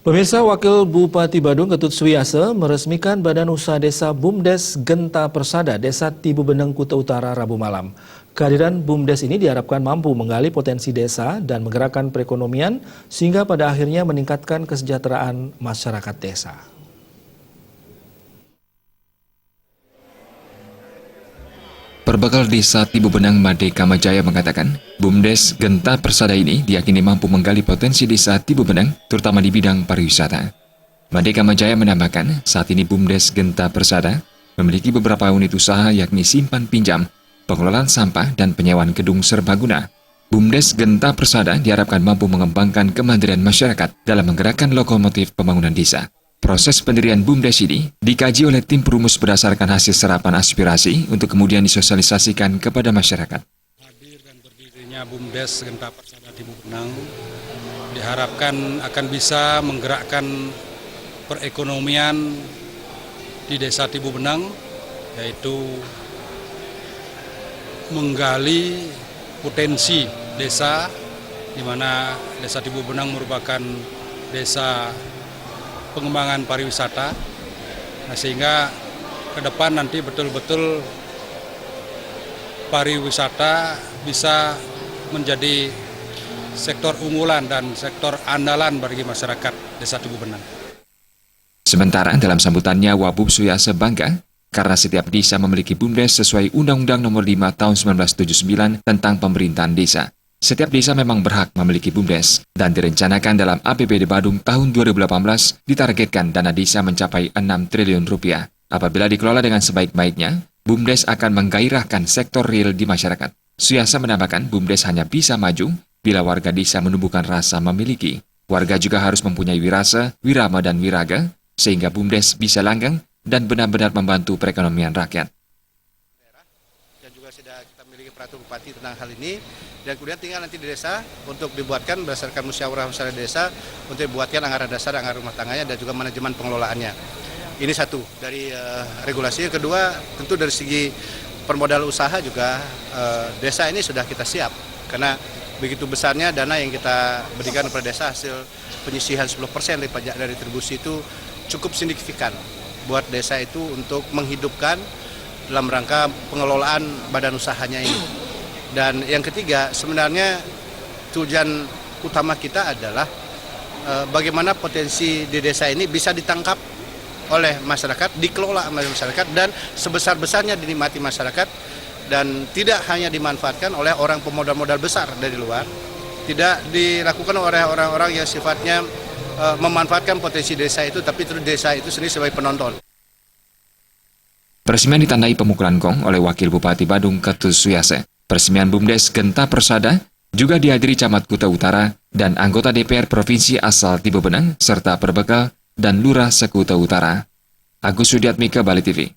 Pemirsa, Wakil Bupati Badung Ketut Suwiyase meresmikan Badan Usaha Desa BUMDes Genta Persada Desa Tibu Beneng Kuta Utara Rabu malam. Kehadiran BUMDes ini diharapkan mampu menggali potensi desa dan menggerakkan perekonomian sehingga pada akhirnya meningkatkan kesejahteraan masyarakat desa. Perbekal Desa Tibu Beneng Merdeka Majaya mengatakan, BUMDes Genta Persada ini diyakini mampu menggali potensi desa Tibu Beneng, terutama di bidang pariwisata. Merdeka Majaya menambahkan, saat ini BUMDes Genta Persada memiliki beberapa unit usaha yakni simpan pinjam, pengelolaan sampah, dan penyewaan gedung serbaguna. BUMDes Genta Persada diharapkan mampu mengembangkan kemandirian masyarakat dalam menggerakkan lokomotif pembangunan desa. Proses pendirian BUMDes ini dikaji oleh tim perumus berdasarkan hasil serapan aspirasi untuk kemudian disosialisasikan kepada masyarakat. Hadir dan berdirinya BUMDes Genta Persada Tibu Beneng diharapkan akan bisa menggerakkan perekonomian di Desa Tibu Beneng, yaitu menggali potensi desa, di mana Desa Tibu Beneng merupakan desa pengembangan pariwisata, sehingga ke depan nanti betul-betul pariwisata bisa menjadi sektor unggulan dan sektor andalan bagi masyarakat Desa Tibu Beneng. Sementara dalam sambutannya, Wabub Suwiyase bangga karena setiap desa memiliki BUMDes sesuai Undang-Undang Nomor 5 Tahun 1979 tentang pemerintahan desa. Setiap desa memang berhak memiliki BUMDes dan direncanakan dalam APBD Badung tahun 2018 ditargetkan dana desa mencapai 6 triliun rupiah. Apabila dikelola dengan sebaik-baiknya, BUMDes akan menggairahkan sektor real di masyarakat. Suwiyase menambahkan BUMDes hanya bisa maju bila warga desa menumbuhkan rasa memiliki. Warga juga harus mempunyai wirasa, wirama, dan wiraga sehingga BUMDes bisa langgeng dan benar-benar membantu perekonomian rakyat. Dan juga sudah kita memiliki peraturan bupati tentang hal ini, dan kemudian tinggal nanti di desa untuk dibuatkan berdasarkan musyawarah desa untuk dibuatkan anggaran dasar, anggaran rumah tangganya, dan juga manajemen pengelolaannya. Ini satu dari regulasi. Yang kedua, tentu dari segi permodal usaha juga desa ini sudah kita siap, karena begitu besarnya dana yang kita berikan kepada desa hasil penyisihan 10% dari pajak dari retribusi itu cukup signifikan buat desa itu untuk menghidupkan dalam rangka pengelolaan badan usahanya ini. Dan yang ketiga, sebenarnya tujuan utama kita adalah bagaimana potensi di desa ini bisa ditangkap oleh masyarakat, dikelola oleh masyarakat, dan sebesar-besarnya dinikmati masyarakat, dan tidak hanya dimanfaatkan oleh orang pemodal-modal besar dari luar, tidak dilakukan oleh orang-orang yang sifatnya memanfaatkan potensi desa itu, tapi terus desa itu sendiri sebagai penonton. Peresmian ditandai pemukulan gong oleh Wakil Bupati Badung Ketut Suwiyase. Peresmian BUMDes Genta Persada juga dihadiri Camat Kuta Utara dan anggota DPR Provinsi asal Tibu Beneng serta Perbekal dan Lurah Sekuta Utara. Agus Sudiatmika, Bali TV.